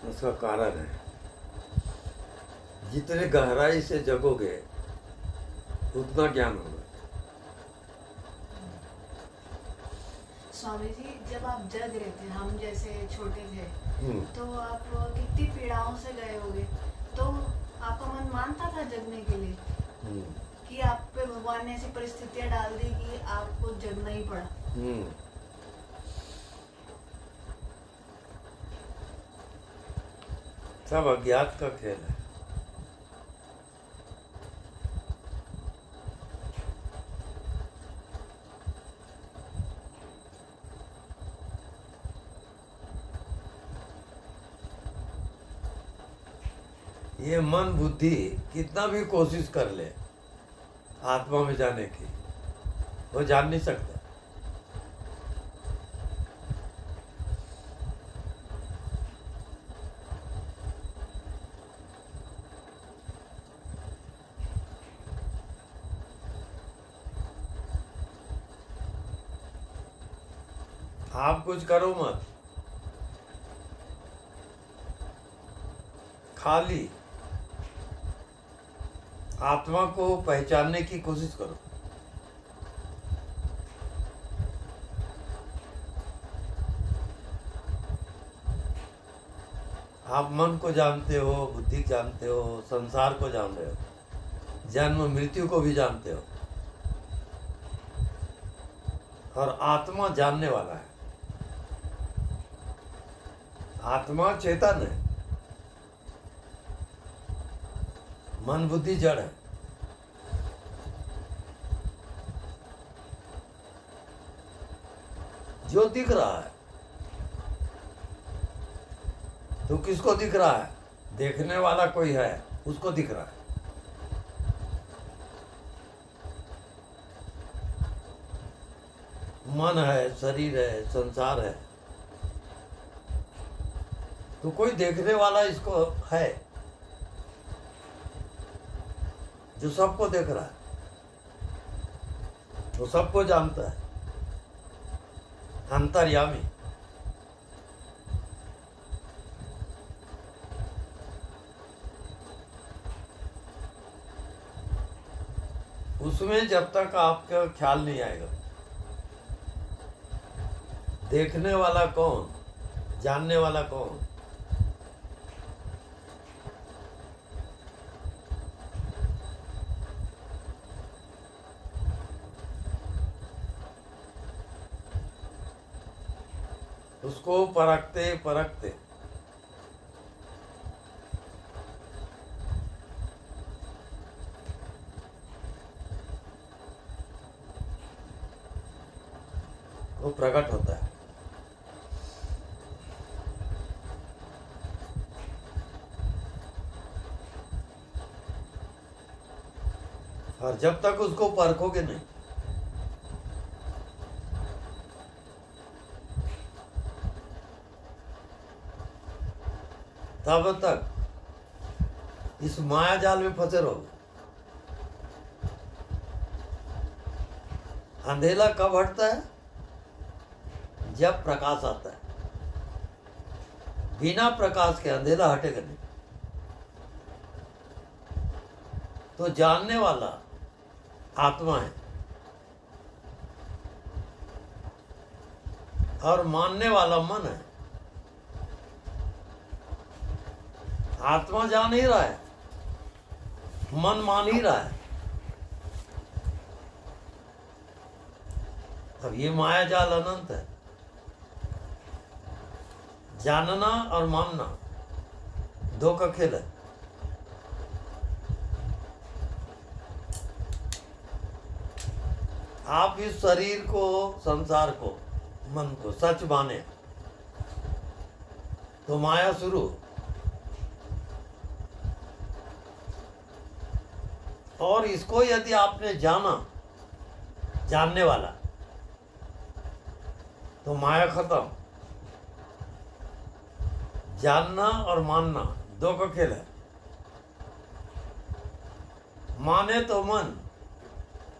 उसका कारण है। जितने गहराई से जगोगे उतना ज्ञान होगा। स्वामी जी, जब आप जग रहे थे, हम जैसे छोटे थे, हम्म, तो आप कितनी पीड़ाओं से गए होगे, तो आपका मन मानता था जगने के लिए हम्म, कि आप पे भगवान ने ऐसी परिस्थितियां डाल दी कि आपको जगना ही पड़ा? हम्म। सब अज्ञात का खेल है। ये मन बुद्धि कितना भी कोशिश कर ले आत्मा में जाने की, वो जान नहीं सकता। आप कुछ करो मत, खाली आत्मा को पहचानने की कोशिश करो। आप मन को जानते हो, बुद्धि जानते हो, संसार को जान रहे हो, जन्म मृत्यु को भी जानते हो, और आत्मा जानने वाला है। आत्मा चेतन है, मन बुद्धि जड़ है। जो दिख रहा है तो किसको दिख रहा है? देखने वाला कोई है, उसको दिख रहा है। मन है, शरीर है, संसार है, तो कोई देखने वाला इसको है जो सबको देख रहा है, वो सबको जानता है, अंतर्यामी। उसमें जब तक आपका ख्याल नहीं आएगा देखने वाला कौन, जानने वाला कौन, उसको परखते परखते वो प्रकट होता है। और जब तक उसको परखोगे नहीं, तब तक इस माया जाल में फंसे रहोगे। अंधेरा कब हटता है? जब प्रकाश आता है। बिना प्रकाश के अंधेरा हटेगा नहीं। तो जानने वाला आत्मा है और मानने वाला मन है। आत्मा जान ही रहा है, मन मान ही रहा है। अब ये माया जाल अनंत है। जानना और मानना दो का खेल है। आप इस शरीर को, संसार को, मन को सच माने तो माया शुरू। और इसको यदि आपने जाना, जानने वाला, तो माया खत्म। जानना और मानना दो का खेल है। माने तो मन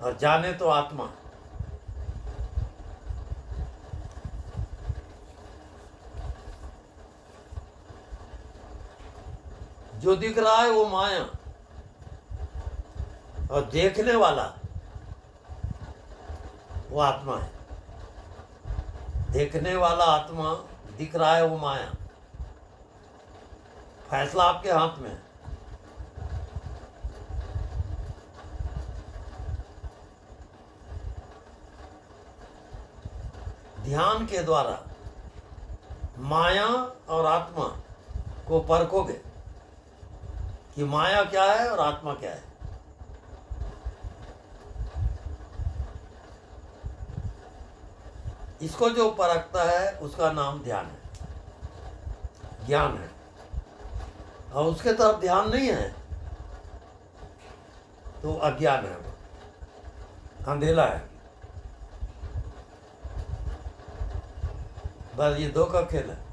और जाने तो आत्मा। जो दिख रहा है वो माया, और देखने वाला वो आत्मा है। देखने वाला आत्मा, दिख रहा है वो माया। फैसला आपके हाथ में है। ध्यान के द्वारा माया और आत्मा को परखोगे कि माया क्या है और आत्मा क्या है। इसको जो परखता है उसका नाम ध्यान है, ज्ञान है। और उसके तरफ ध्यान नहीं है तो अज्ञान है, वो अंधेला है। बस ये दो का खेल है।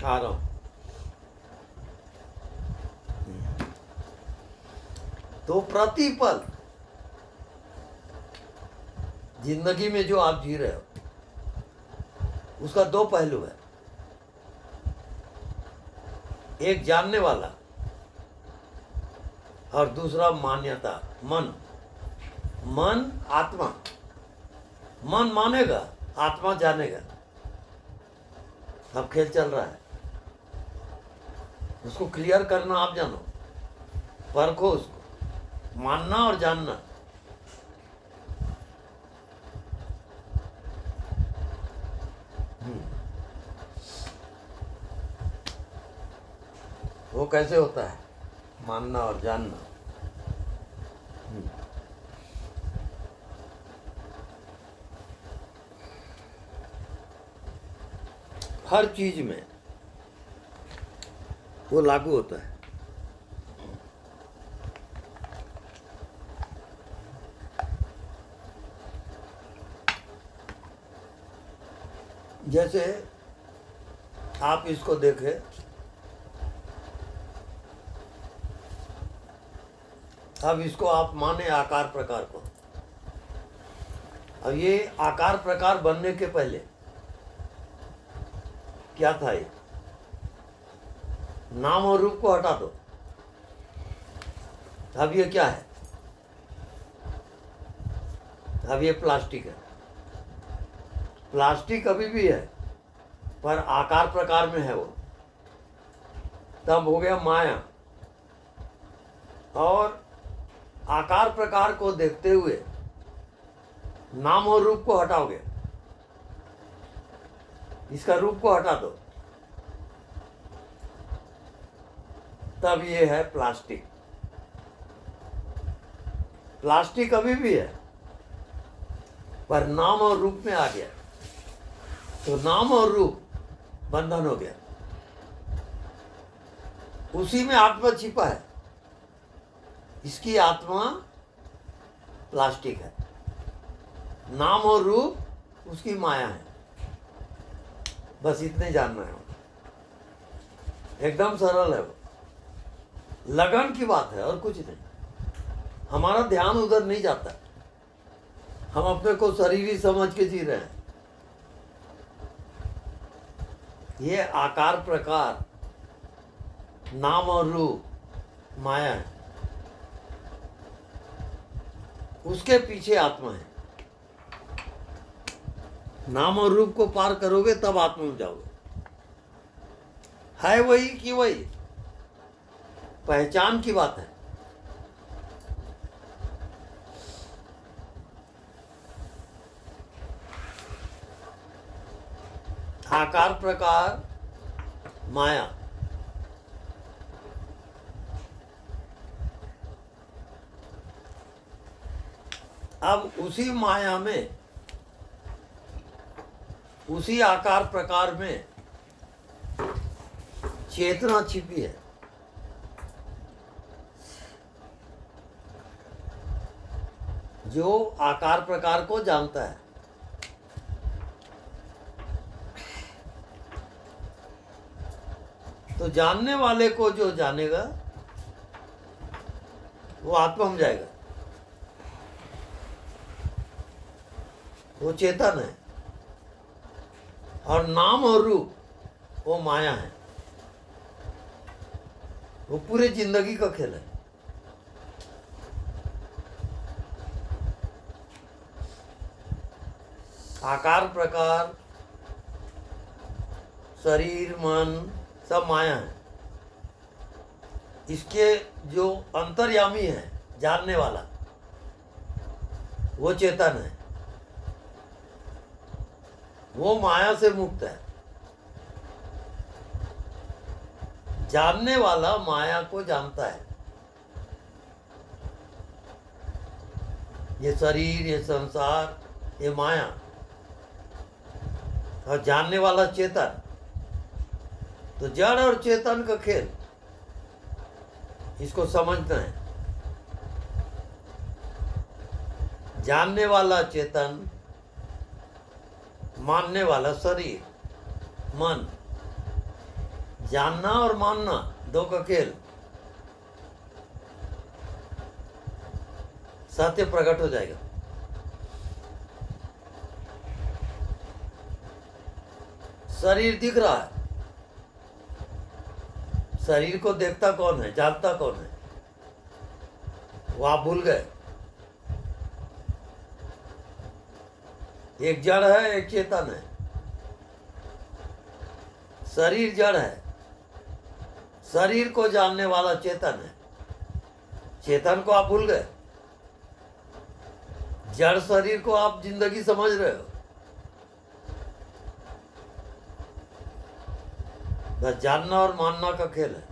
आ रहा हूं। तो प्रतिपल जिंदगी में जो आप जी रहे हो उसका दो पहलू है। एक जानने वाला और दूसरा मान्यता, मन। मन आत्मा, मन मानेगा, आत्मा जानेगा। अब खेल चल रहा है, उसको क्लियर करना आप जानो, परखो उसको, मानना और जानना। वो कैसे होता है, मानना और जानना? हर चीज में वो लागू होता है। जैसे आप इसको देखें, अब इसको आप माने आकार प्रकार को। अब ये आकार प्रकार बनने के पहले क्या था? ये नाम और रूप को हटा दो। अब ये क्या है? अब ये प्लास्टिक है। प्लास्टिक अभी भी है पर आकार प्रकार में है वो। तब हो गया माया। और आकार प्रकार को देखते हुए नाम और रूप को हटाओगे, इसका रूप को हटा दो, तब ये है प्लास्टिक। प्लास्टिक अभी भी है पर नाम और रूप में आ गया, तो नाम और रूप बंधन हो गया। उसी में आत्मा छिपा है। इसकी आत्मा प्लास्टिक है, नाम और रूप उसकी माया है। बस इतने जानना है। एकदम सरल है वो, लगन की बात है और कुछ नहीं। हमारा ध्यान उधर नहीं जाता। हम अपने को शरीरी समझ के जी रहे हैं। ये आकार प्रकार, नाम और रूप माया है, उसके पीछे आत्मा है। नाम और रूप को पार करोगे तब आत्मा में जाओगे। है वही कि वही, पहचान की बात है। आकार प्रकार माया, अब उसी माया में, उसी आकार प्रकार में चेतना छिपी है। जो आकार प्रकार को जानता है। तो जानने वाले को जो जानेगा वो आत्मा में जाएगा। वो चेतन है, और नाम और रूप वो माया है। वो पूरे जिंदगी का खेल है। आकार प्रकार, शरीर, मन सब माया है। इसके जो अंतर्यामी है, जानने वाला, वो चेतन है। वो माया से मुक्त है। जानने वाला माया को जानता है। ये शरीर, ये संसार, ये माया, और जानने वाला चेतन। तो जड़ और चेतन का खेल, इसको समझना है। जानने वाला चेतन, मानने वाला शरीर, मन। जानना और मानना दो का खेल। सत्य प्रकट हो जाएगा। शरीर दिख रहा है। शरीर को देखता कौन है, जानता कौन है? वो आप भूल गए। एक जड़ है, एक चेतन है। शरीर जड़ है, शरीर को जानने वाला चेतन है। चेतन को आप भूल गए। जड़ शरीर को आप जिंदगी समझ रहे हो। बस जानना और मानना का खेल है।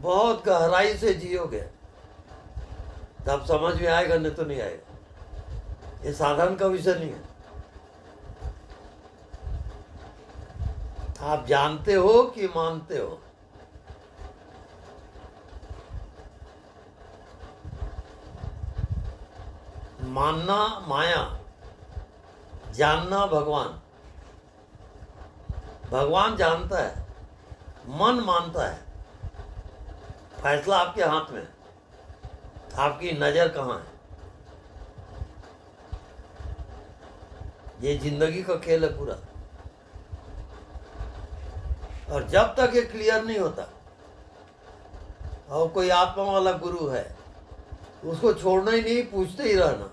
बहुत गहराई से जियोगे तब समझ में आएगा, नहीं तो नहीं आएगा। ये साधन का विषय नहीं है। आप जानते हो कि मानते हो? मानना माया, जानना भगवान। भगवान जानता है, मन मानता है। फैसला आपके हाथ में है। आपकी नजर कहाँ है? ये जिंदगी का खेल है पूरा। और जब तक ये क्लियर नहीं होता, और कोई आत्मा वाला गुरु है, उसको छोड़ना ही नहीं, पूछते ही रहना,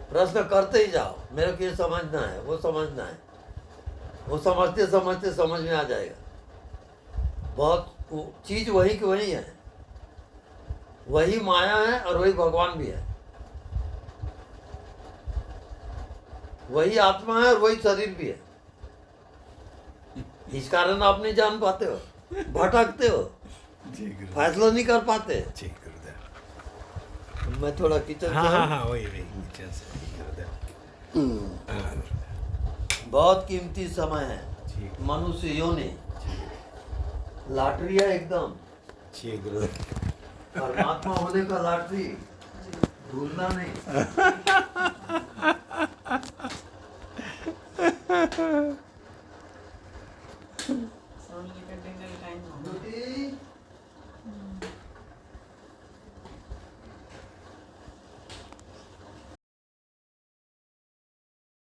प्रश्न करते ही जाओ। मेरे को ये समझना है, वो समझना है। वो समझते समझते समझ में आ जाएगा। बहुत चीज वही की वही है। वही माया है और वही भगवान भी है। वही आत्मा है और वही शरीर भी है। इस कारण आप नहीं जान पाते हो, भटकते हो, फैसला नहीं कर पाते। ठीक गुरुदेव। मैं थोड़ा किचन हाँ से हाँ हूँ। हाँ वही वही किचन से गुरुदेव। हाँ गुरुदेव। बहुत कीमती समय है। ठीक मनुष्य योनि लॉटरी है एकदम। ठीक गुरुदेव। परमात्मा होने का लॉटरी भूलना नहीं।